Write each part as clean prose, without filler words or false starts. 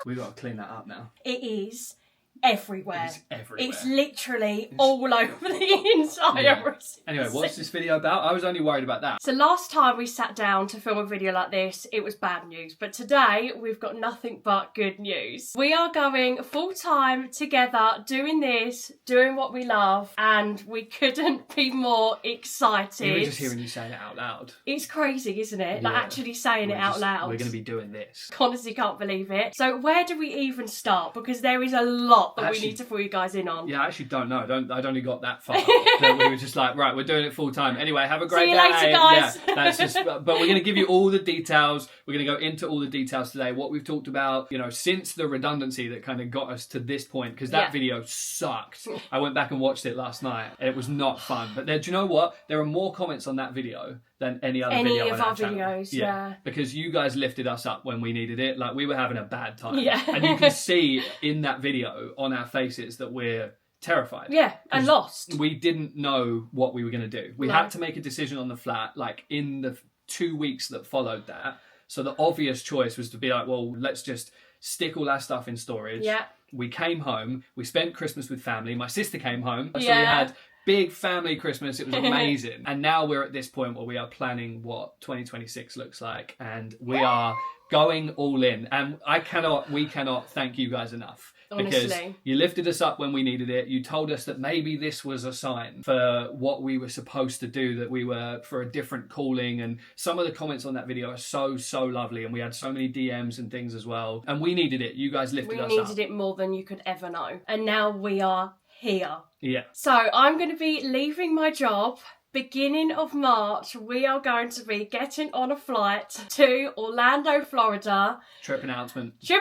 We've got to clean that up now. It is everywhere. It's everywhere. It's literally all over the entire receipt. Anyway, what's this video about? I was only worried about that. So last time we sat down to film a video like this, it was bad news. But today, we've got nothing but good news. We are going full-time together, doing this, doing what we love, and we couldn't be more excited. Even just hearing you saying it out loud. It's crazy, isn't it? Like Yeah. actually saying it out loud. We're going to be doing this. Honestly can't believe it. So where do we even start? Because there is a lot that we need to fill you guys in on. Yeah, I actually don't know. I'd only got that far. That we were just like, right, we're doing it full time. Anyway, have a great day. See you later, guys. Yeah, that's just. But we're going to give you all the details. We're going to go into all the details today. What we've talked about, you know, since the redundancy that kind of got us to this point, because that video sucked. I went back and watched it last night. And it was not fun. But do you know what? There are more comments on that video than any other video of on our channel. videos, yeah. Because you guys lifted us up when we needed it. Like, we were having a bad time. Yeah. And you can see in that video on our faces that we're terrified. Yeah, and lost. We didn't know what we were going to do. We had to make a decision on the flat, like, in the 2 weeks that followed that. So the obvious choice was to be like, well, let's just stick all our stuff in storage. Yeah. We came home. We spent Christmas with family. My sister came home. So we Yeah. had big family Christmas. It was amazing. And now we're at this point where we are planning what 2026 looks like. And we are going all in. And we cannot thank you guys enough. Because Honestly. you lifted us up when we needed it. You told us that maybe this was a sign for what we were supposed to do, that we were for a different calling. And some of the comments on that video are so, so lovely. And we had so many DMs and things as well. And we needed it. You guys lifted us up. We needed it more than you could ever know. And now we are here. Yeah. So I'm going to be leaving my job. Beginning of March, we are going to be getting on a flight to Orlando, Florida. Trip announcement. Here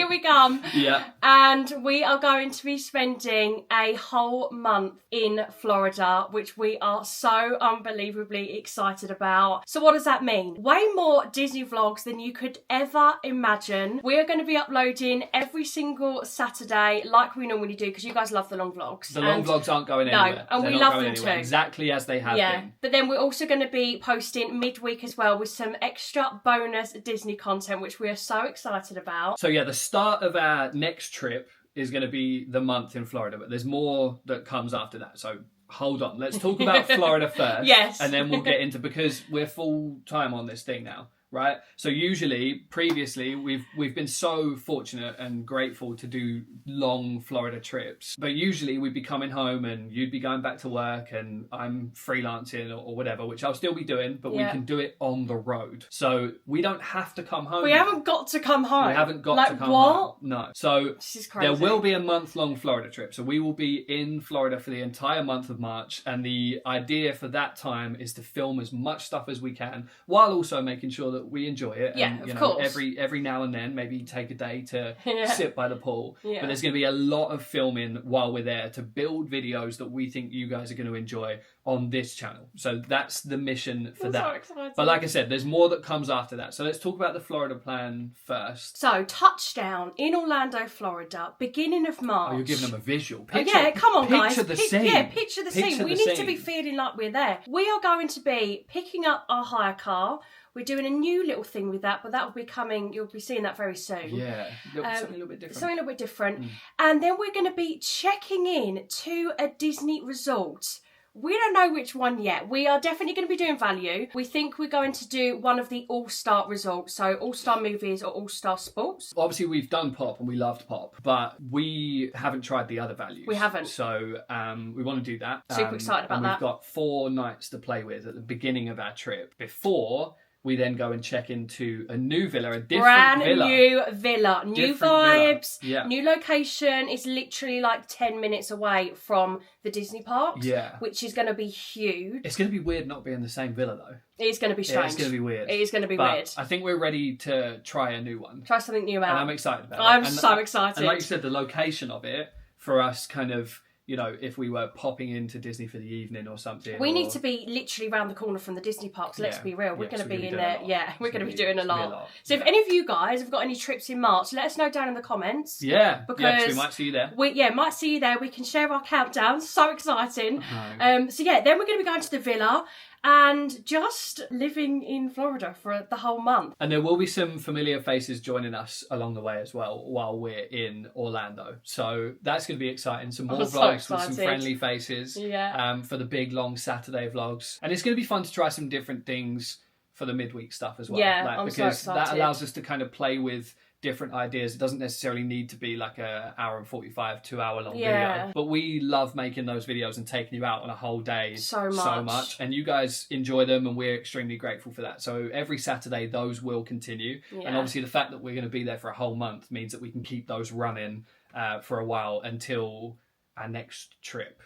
we come. Yeah. And we are going to be spending a whole month in Florida, which we are so unbelievably excited about. So what does that mean? Way more Disney vlogs than you could ever imagine. We are going to be uploading every single Saturday like we normally do, because you guys love the long vlogs. The long vlogs aren't going anywhere. No, and They're we not love going them anywhere. too. Exactly as they have been. But then we're also going to be posting midweek as well with some extra bonus Disney content, which we are so excited about. So yeah, the start of our next trip is going to be the month in Florida, but there's more that comes after that. So hold on. Let's talk about Florida first. Yes. And then we'll get into, because we're full time on this thing now. Right? So previously, we've been so fortunate and grateful to do long Florida trips. But usually we'd be coming home and you'd be going back to work and I'm freelancing or whatever, which I'll still be doing, but we can do it on the road. So we don't have to come home. We haven't got to come home. We haven't got to come home. No. So this is crazy. There will be a month-long Florida trip. So we will be in Florida for the entire month of March. And the idea for that time is to film as much stuff as we can, while also making sure that we enjoy it. Yeah, and, of course. Every now and then, maybe take a day to sit by the pool. Yeah. But there's going to be a lot of filming while we're there to build videos that we think you guys are going to enjoy on this channel. So that's the mission for that. So excited. But like I said, there's more that comes after that. So let's talk about the Florida plan first. So touchdown in Orlando, Florida, beginning of March. Oh, you're giving them a visual. Come on, guys. Picture the scene. Yeah, picture the scene. We need to be feeling like we're there. We are going to be picking up our hire car. We're doing a new little thing with that, but that will be coming, you'll be seeing that very soon. Yeah, something a little bit different. Something a little bit different. And then we're going to be checking in to a Disney resort. We don't know which one yet. We are definitely going to be doing value. We think we're going to do one of the all-star resorts, so all-star movies or all-star sports. Obviously, we've done Pop and we loved Pop, but we haven't tried the other values. We haven't. So we want to do that. Super excited about and that. We've got 4 nights to play with at the beginning of our trip before we then go and check into a new villa, a different new villa, new Different vibes, villa. Yeah. new location. It's literally like 10 minutes away from the Disney parks, which is going to be huge. It's going to be weird not being in the same villa though. It is going to be strange. Yeah, it's going to be weird. It is going to be but weird. I think we're ready to try a new one. Try something new out. And I'm excited about it. I'm so excited. And like you said, the location of it, for us kind of, you know, if we were popping into Disney for the evening or something. We need to be literally around the corner from the Disney parks, let's be real. We're going to be in there. Yeah, we're going to be doing a lot. So if any of you guys have got any trips in March, let us know down in the comments. Yeah, because we might see you there. Might see you there. We can share our countdown. So exciting. So yeah, then we're going to be going to the villa. and just living in Florida for the whole month. And there will be some familiar faces joining us along the way as well while we're in Orlando. So that's going to be exciting. Some more I'm so vlogs with some excited. friendly faces for the big, long Saturday vlogs. And it's going to be fun to try some different things for the midweek stuff as well. Yeah, I'm so because excited. that allows us to kind of play with different ideas. It doesn't necessarily need to be like a hour and 45, 2 hour long video. But we love making those videos and taking you out on a whole day so much. And you guys enjoy them and we're extremely grateful for that. So every Saturday those will continue. And obviously the fact that we're going to be there for a whole month means that we can keep those running for a while until our next trip.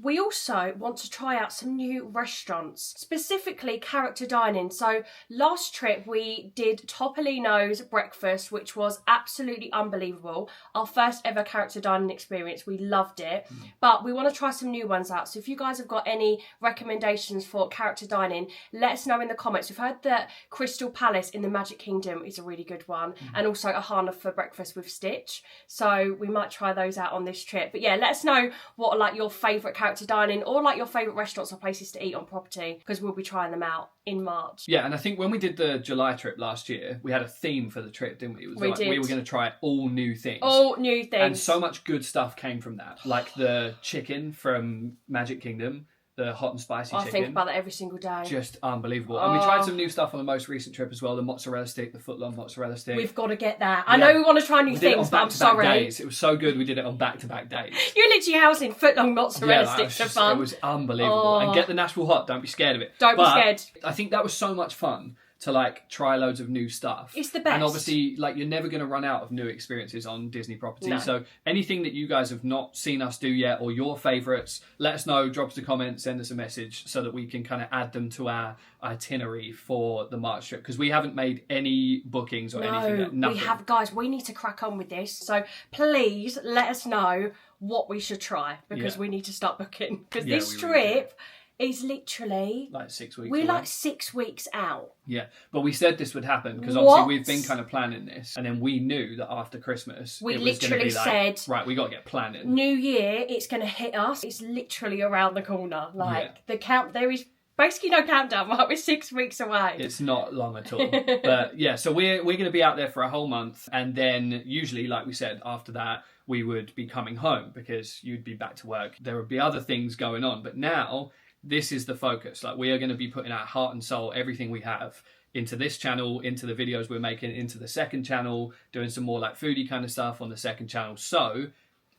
We also want to try out some new restaurants, specifically character dining. So last trip we did Topolino's breakfast, which was absolutely unbelievable. Our first ever character dining experience. We loved it. But we want to try some new ones out. So if you guys have got any recommendations for character dining, let us know in the comments. We've heard that Crystal Palace in the Magic Kingdom is a really good one. And also Ahana for breakfast with Stitch. So we might try those out on this trip. But yeah, let us know what are like your favourite character dining or like your favourite restaurants or places to eat on property, because we'll be trying them out in March. Yeah, and I think when we did the July trip last year, we had a theme for the trip, didn't we? It was We did. We were going to try all new things. All new things. And so much good stuff came from that. Like the chicken from Magic Kingdom, the hot and spicy I chicken. think about that every single day. Just unbelievable. And we tried some new stuff on the most recent trip as well. The mozzarella stick, the foot-long mozzarella stick. We've got to get that. I know we want to try new We did it things, on but I'm back-to-back sorry. days. It was so good. We did it on back-to-back days. You're literally housing foot-long mozzarella that sticks was for fun. It was unbelievable. And get the Nashville hot. Don't be scared of it. Don't be scared. I think that was so much fun to like try loads of new stuff. It's the best. And obviously, like, you're never going to run out of new experiences on Disney property. No. So anything that you guys have not seen us do yet or your favourites, let us know, drop us a comment, send us a message so that we can kind of add them to our itinerary for the March trip, because we haven't made any bookings or anything yet. Nothing. We have, guys, we need to crack on with this. So please let us know what we should try, because we need to start booking. Because this trip is literally like 6 weeks we're away. like 6 weeks out. Yeah, but we said this would happen because obviously we've been kind of planning this, and then we knew that after Christmas we it was literally gonna be like, said, right, we got to get planning. New Year, it's going to hit us. It's literally around the corner. Like the count, there is basically no countdown. Like, we're 6 weeks away. It's not long at all. But yeah, so we're going to be out there for a whole month, and then usually, like we said, after that we would be coming home because you'd be back to work. There would be other things going on, but now this is the focus. Like, we are going to be putting our heart and soul, everything we have, into this channel, into the videos we're making, into the second channel, doing some more like foodie kind of stuff on the second channel. So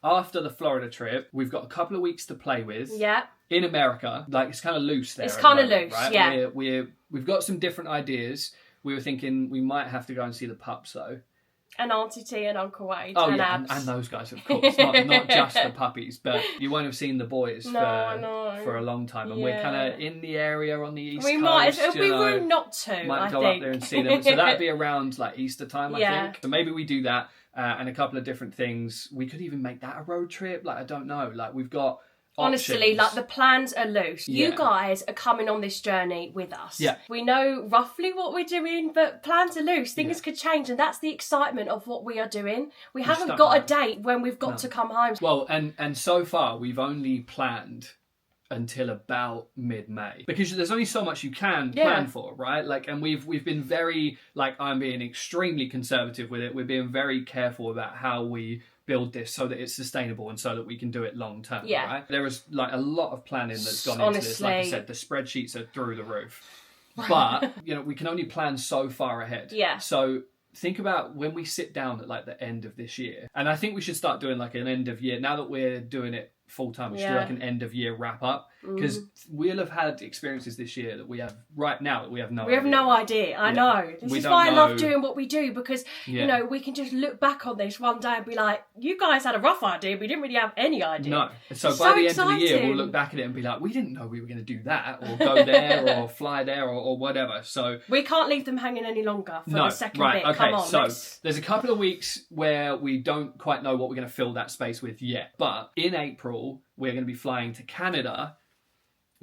after the Florida trip, we've got a couple of weeks to play with. Yeah. In America, like, it's kind of loose there. It's kind of loose, right? yeah. We've got some different ideas. We were thinking we might have to go and see the pups though. And Auntie T and Uncle Wade and Abs. and those guys, of course. Not just the puppies, but you won't have seen the boys for a long time. And we're kind of in the area on the East Coast. Might, if we were not to, might I go think. up there and see them. So that'd be around like Easter time, I Yeah. think. So maybe we do that and a couple of different things. We could even make that a road trip. Like, I don't know. Like, we've got Honestly, options. like, the plans are loose. Yeah. You guys are coming on this journey with us. Yeah. We know roughly what we're doing, but plans are loose. Things could change, and that's the excitement of what we are doing. We haven't don't got know. a date when we've got to come home. Well, and so far we've only planned until about mid-May, because there's only so much you can plan for, right? Like, and we've been very, like, I'm being extremely conservative with it. We're being very careful about how we build this so that it's sustainable and so that we can do it long term, right? There is like a lot of planning that's gone into this. Like I said, the spreadsheets are through the roof. But, you know, we can only plan so far ahead. Yeah. So think about when we sit down at like the end of this year. And I think we should start doing like an end of year. Now that we're doing it full time, we should do like an end of year wrap up, because we'll have had experiences this year that we have right now that we have no idea. We have no idea. I know. This is why I love doing what we do, because, you know, we can just look back on this one day and be like, you guys had a rough idea. We didn't really have any idea. No. So It's by so the end of the year, exciting. we'll look back at it and be like, we didn't know we were going to do that, or go there, or fly there, or whatever. So we can't leave them hanging any longer for the second bit. Okay, Come on. so there's a couple of weeks where we don't quite know what we're going to fill that space with yet. But in April, we're going to be flying to Canada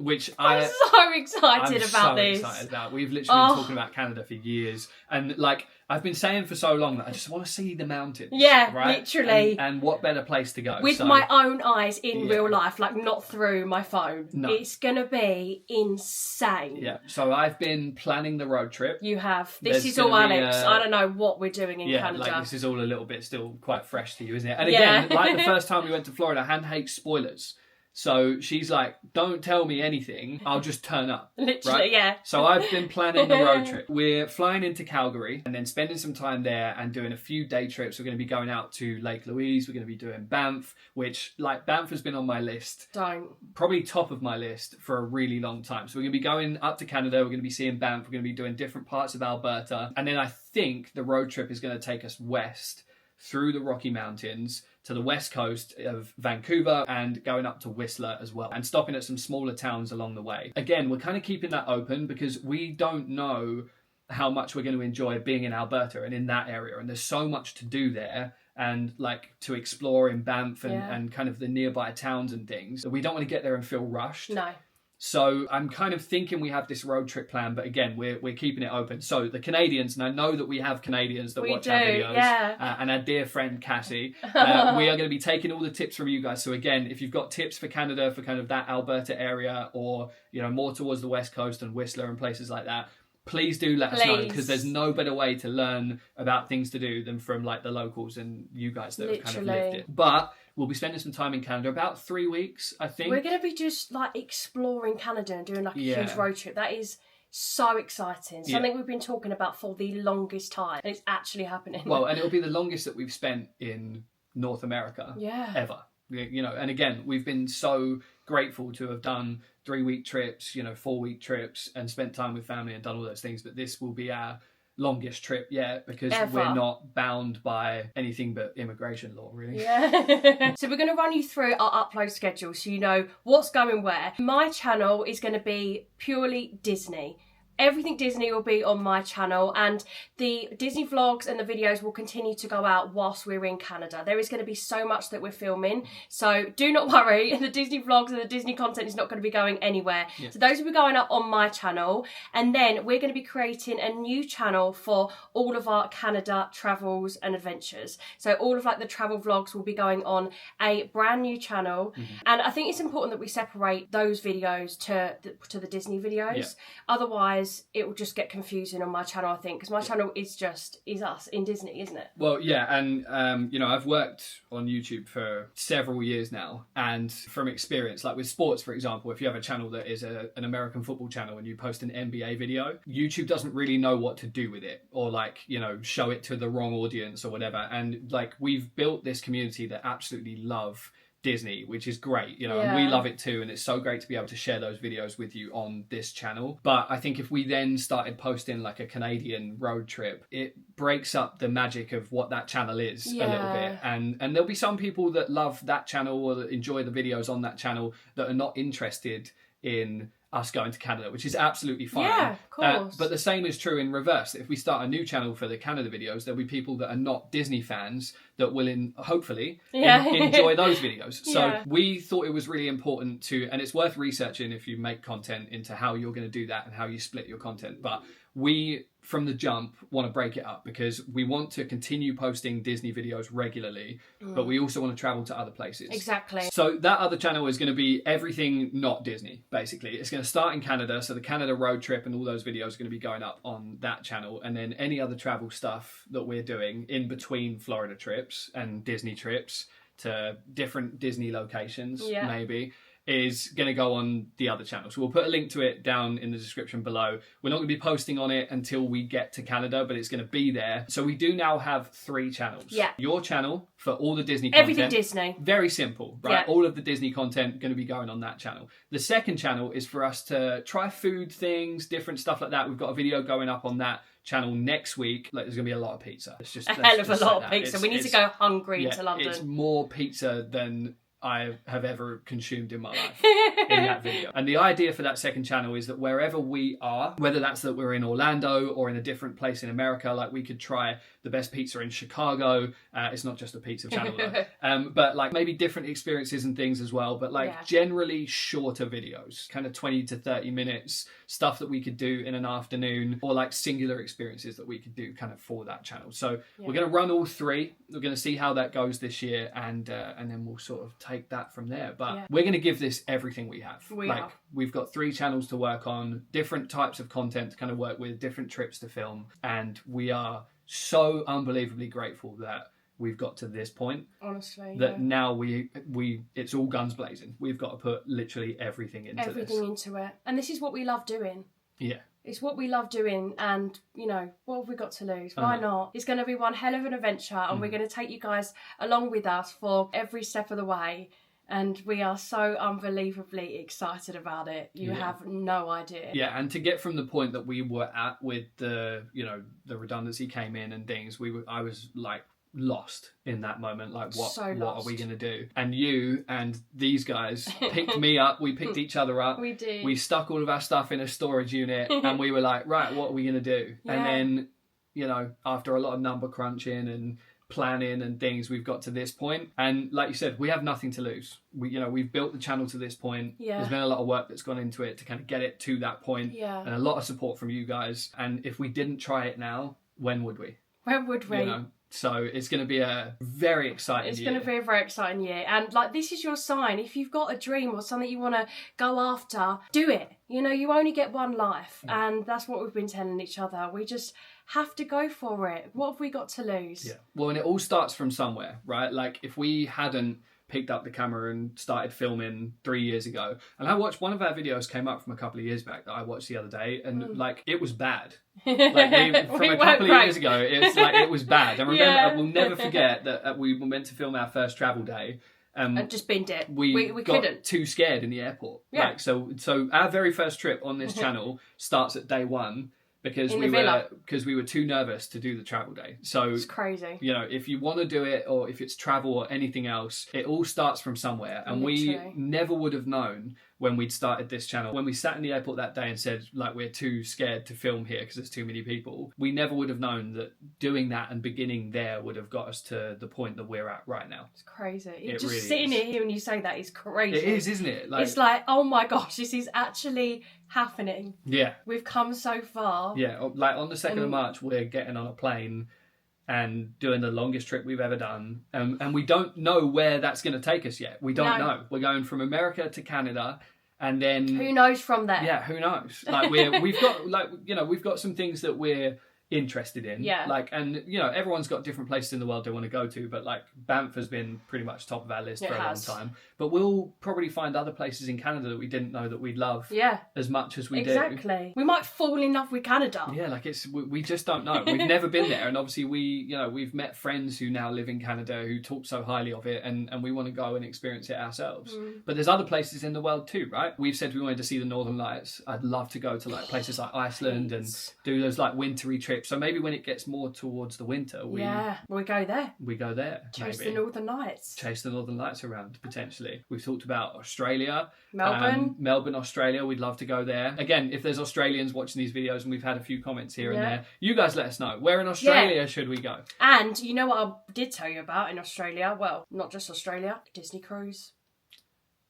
which I'm so excited about this. Excited about. We've literally been talking about Canada for years, and like I've been saying for so long that I just want to see the mountains. Yeah, right? literally. And what better place to go With my own eyes in real life, like not through my phone. No. It's gonna be insane. Yeah. So I've been planning the road trip. You have. This There's is all gonna be, Alex. I don't know what we're doing in Canada. Like this is all a little bit still quite fresh to you, isn't it? And again, like the first time we went to Florida, Han hates spoilers. So she's like, don't tell me anything, I'll just turn up. Literally, right? yeah. So I've been planning the road trip. We're flying into Calgary and then spending some time there and doing a few day trips. We're going to be going out to Lake Louise. We're going to be doing Banff, which like Banff has been on my list. Probably top of my list for a really long time. So we're going to be going up to Canada. We're going to be seeing Banff. We're going to be doing different parts of Alberta. And then I think the road trip is going to take us west through the Rocky Mountains to the west coast of Vancouver and going up to Whistler as well and stopping at some smaller towns along the way. Again, we're kind of keeping that open because we don't know how much we're going to enjoy being in Alberta and in that area. And there's so much to do there and like to explore in Banff and kind of the nearby towns and things. We don't want to get there and feel rushed. No. So I'm kind of thinking we have this road trip plan, but again, we're keeping it open. So the Canadians, and I know that we have Canadians that watch our videos, and our dear friend Cassie, we are going to be taking all the tips from you guys. So again, if you've got tips for Canada, for kind of that Alberta area, or more towards the west coast and Whistler and places like that, please do let us know, because there's no better way to learn about things to do than from like the locals and you guys that have kind of lived it. But we'll be spending some time in Canada, about 3 weeks, I think. We're going to be just like exploring Canada and doing like a huge road trip. That is so exciting. Something we've been talking about for the longest time, and it's actually happening. Well, and it'll be the longest that we've spent in North America ever. And again, we've been so grateful to have done 3-week trips, 4-week trips, and spent time with family and done all those things. But this will be our longest trip yet because we're not bound by anything but immigration law, really. So we're going to run you through our upload schedule so you know what's going where. My channel is going to be purely Disney. Everything Disney will be on my channel, and the Disney vlogs and the videos will continue to go out whilst we're in Canada. There is going to be so much that we're filming, so do not worry. The Disney vlogs and the Disney content is not going to be going anywhere. So those will be going up on my channel, and then we're going to be creating a new channel for all of our Canada travels and adventures. So all of like the travel vlogs will be going on a brand new channel, and I think it's important that we separate those videos to the Disney videos. Otherwise it will just get confusing on my channel, I think, because my channel is us in Disney, isn't it? Well, yeah, and I've worked on YouTube for several years now, and from experience, like with sports, for example, if you have a channel that is an American football channel and you post an NBA video, YouTube doesn't really know what to do with it, or like, show it to the wrong audience or whatever. And like, we've built this community that absolutely love Disney, which is great, and we love it too, and it's so great to be able to share those videos with you on this channel. But I think if we then started posting like a Canadian road trip, it breaks up the magic of what that channel is a little bit, and there'll be some people that love that channel or that enjoy the videos on that channel that are not interested in us going to Canada, which is absolutely fine. Yeah, of course. But the same is true in reverse. If we start a new channel for the Canada videos, there'll be people that are not Disney fans that will hopefully enjoy those videos. So we thought it was really important to, and it's worth researching if you make content into how you're going to do that and how you split your content. But we, from the jump, want to break it up because we want to continue posting Disney videos regularly, but we also want to travel to other places. Exactly. So that other channel is going to be everything not Disney, basically. It's going to start in Canada, so the Canada road trip and all those videos are going to be going up on that channel, and then any other travel stuff that we're doing in between Florida trips and Disney trips to different Disney locations, maybe, is going to go on the other channel. So we'll put a link to it down in the description below. We're not going to be posting on it until we get to Canada, but it's going to be there. So we do now have 3 channels. Your channel for all the Disney content. Everything Disney. Very simple, right? All of the Disney content going to be going on that channel. The second channel is for us to try food things, different stuff like that. We've got a video going up on that channel next week. Like, there's going to be a lot of pizza. It's just a hell of a lot of pizza. We need to go hungry to London. It's more pizza than I have ever consumed in my life in that video. And the idea for that second channel is that wherever we are, whether that's that we're in Orlando or in a different place in America, like we could try the best pizza in Chicago. It's not just a pizza channel though. But like maybe different experiences and things as well. But like generally shorter videos, kind of 20 to 30 minutes, stuff that we could do in an afternoon, or like singular experiences that we could do kind of for that channel. So we're going to run all three. We're going to see how that goes this year, and then we'll sort of take that from there. But we're going to give this everything we have. We've got 3 channels to work on, different types of content to kind of work with, different trips to film, and we are so unbelievably grateful that we've got to this point. Honestly, that now we it's all guns blazing. We've got to put literally everything into it, and this is what we love doing. Yeah. It's what we love doing, and, you know, what have we got to lose? Why not? It's going to be one hell of an adventure, and we're going to take you guys along with us for every step of the way, and we are so unbelievably excited about it. You have no idea. Yeah, and to get from the point that we were at with the, you know, the redundancy came in and things, I was like, lost in that moment, like what are we gonna do? And you and these guys picked me up, we picked each other up, we did, we stuck all of our stuff in a storage unit and we were like, right, what are we gonna do? And then, you know, after a lot of number crunching and planning and things, we've got to this point, and like you said, we have nothing to lose. We've built the channel to this point. There's been a lot of work that's gone into it to kind of get it to that point, and a lot of support from you guys, and if we didn't try it now, when would we? You know? So it's going to be a very exciting year. It's going to be a very exciting year. And like, this is your sign. If you've got a dream or something you want to go after, do it. You know, you only get one life. And that's what we've been telling each other. We just have to go for it. What have we got to lose? Yeah. Well, and it all starts from somewhere, right? Like if we hadn't picked up the camera and started filming 3 years ago, and I watched one of our videos came up from a couple of years back that I watched the other day, and like it was bad. Like from a couple of years ago, it's like it was bad. And remember, we'll never forget that we were meant to film our first travel day. And just binned it. We got couldn't. too scared in the airport. Yeah. Like, so our very first trip on this channel starts at day 1. Because we were too nervous to do the travel day. So it's crazy. You know, if you want to do it, or if it's travel or anything else, it all starts from somewhere. And we never would have known when we'd started this channel. When we sat in the airport that day and said, like, we're too scared to film here because there's too many people, we never would have known that doing that and beginning there would have got us to the point that we're at right now. It's crazy. It just really sitting here when you say that is crazy. It is, isn't it? Like, it's like, oh my gosh, this is actually happening. Yeah. We've come so far. Yeah, like on the 2nd of March, we're getting on a plane and doing the longest trip we've ever done. And we don't know where that's going to take us yet. We don't know. We're going from America to Canada. And then who knows from there? Yeah, who knows? Like we've got some things that we're interested in. Yeah. Like, and you know, everyone's got different places in the world they want to go to, but like Banff has been pretty much top of our list for a long time. But we'll probably find other places in Canada that we didn't know that we'd love as much as we do. Exactly. We might fall in love with Canada. Yeah, like we just don't know. We've never been there, and obviously we've met friends who now live in Canada who talk so highly of it, and we want to go and experience it ourselves. But there's other places in the world too, right? We've said we wanted to see the Northern Lights. I'd love to go to like places like Iceland and do those like wintry trips. So maybe when it gets more towards the winter, we go there. We go there. Chase the Northern Lights. Chase the Northern Lights around, potentially. We've talked about Australia. Melbourne, Australia. We'd love to go there. Again, if there's Australians watching these videos, and we've had a few comments here and there, you guys let us know. Where in Australia should we go? And you know what I did tell you about in Australia? Well, not just Australia, Disney cruise.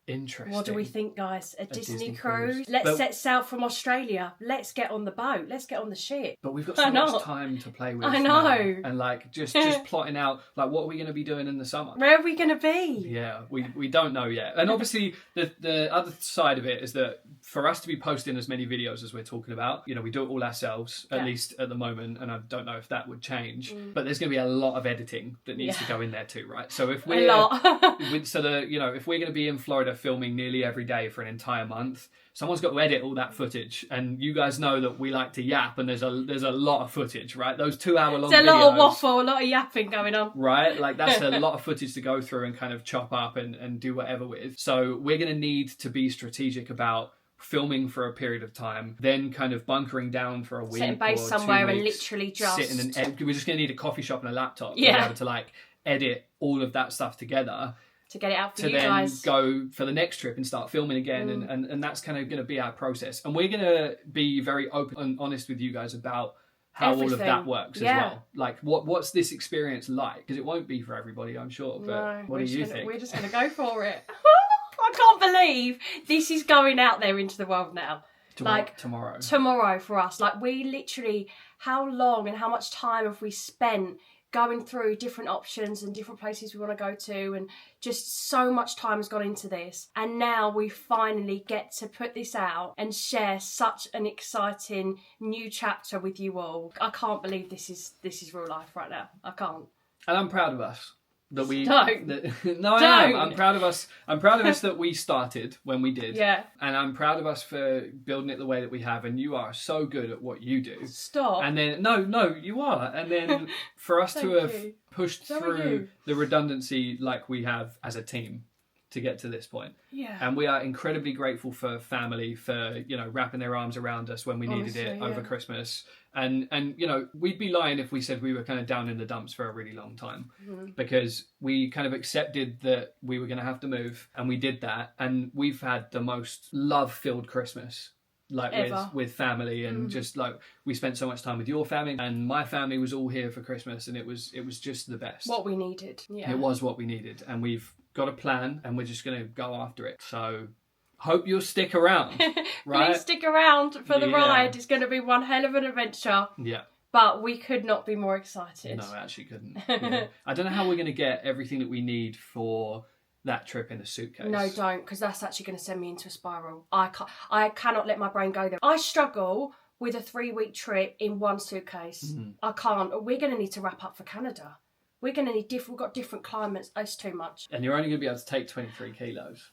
Interesting. What do we think, guys? A Disney cruise? Let's set sail from Australia. Let's get on the boat. Let's get on the ship. But we've got so much time to play with. I know. Now. And like just plotting out like what are we going to be doing in the summer? Where are we going to be? Yeah, we don't know yet. And obviously the other side of it is that for us to be posting as many videos as we're talking about, you know, we do it all ourselves, at least at the moment, and I don't know if that would change. But there's going to be a lot of editing that needs to go in there too, right? So if we're if we're going to be in Florida filming nearly every day for an entire month, someone's got to edit all that footage, and you guys know that we like to yap, and there's a lot of footage, right? Those 2 hour long videos. There's a lot of waffle, a lot of yapping going on, right? Like that's a lot of footage to go through and kind of chop up and do whatever with. So we're going to need to be strategic about filming for a period of time, then kind of bunkering down for a week, sitting base somewhere and literally just sitting and we're just going to need a coffee shop and a laptop to be able to like edit all of that stuff together. to get it out for to you then guys. go for the next trip and start filming again, and that's kind of going to be our process. And we're going to be very open and honest with you guys about how all of Everything. that works as well. Like, what's this experience like? Because it won't be for everybody, I'm sure. But No, what do you think? We're just going to go for it. I can't believe this is going out there into the world now. Tomorrow for us. Like, we literally, how long and how much time have we spent going through different options and different places we want to go to, and just so much time has gone into this, and now we finally get to put this out and share such an exciting new chapter with you all. I can't believe this is real life right now. I can't. And I'm proud of us that we Don't. No, I am. I'm proud of us. I'm proud of us that we started when we did. Yeah. And I'm proud of us for building it the way that we have. And you are so good at what you do. Stop. And then no, you are. And then for us to have pushed through the redundancy like we have as a team to get to this point. Yeah. And we are incredibly grateful for family for, wrapping their arms around us when we needed it over Christmas. And we'd be lying if we said we were kind of down in the dumps for a really long time, because we kind of accepted that we were going to have to move, and we did that. And we've had the most love-filled Christmas, like with family, and just like we spent so much time with your family, and my family was all here for Christmas, and it was just the best. What we needed. Yeah. It was what we needed, and we've got a plan, and we're just going to go after it. So hope you'll stick around, right? Please stick around for the ride. It's going to be one hell of an adventure. Yeah. But we could not be more excited. No, I actually couldn't. Yeah. I don't know how we're going to get everything that we need for that trip in a suitcase. No, don't, because that's actually going to send me into a spiral. I cannot let my brain go there. I struggle with a 3-week trip in one suitcase. I can't. We're going to need to wrap up for Canada. We're going to need we've got different climates. It's too much. And you're only going to be able to take 23 kilos.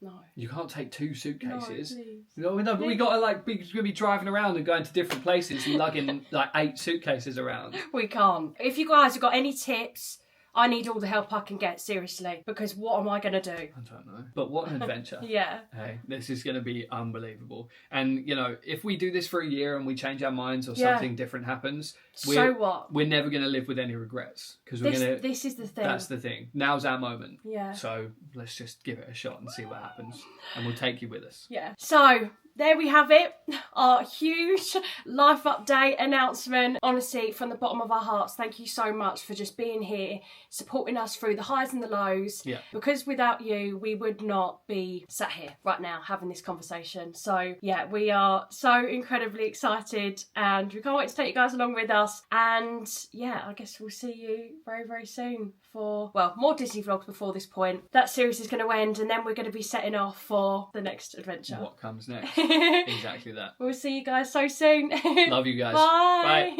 No. You can't take 2 suitcases. No, but we got to we're going to be driving around and going to different places and lugging 8 suitcases around. We can't. If you guys have got any tips, I need all the help I can get, seriously, because what am I going to do? I don't know. But what an adventure. Yeah. Hey, this is going to be unbelievable. And, if we do this for a year and we change our minds or something different happens, so what? We're never going to live with any regrets. Because this is the thing. That's the thing. Now's our moment. Yeah. So let's just give it a shot and see what happens. And we'll take you with us. Yeah. So there we have it, our huge life update announcement. Honestly, from the bottom of our hearts, thank you so much for just being here, supporting us through the highs and the lows. Yeah. Because without you, we would not be sat here right now having this conversation. So yeah, we are so incredibly excited, and we can't wait to take you guys along with us. And yeah, I guess we'll see you very, very soon for, more Disney vlogs before this point. That series is going to end, and then we're going to be setting off for the next adventure. What comes next? Exactly that. We'll see you guys so soon. Love you guys. Bye. Bye.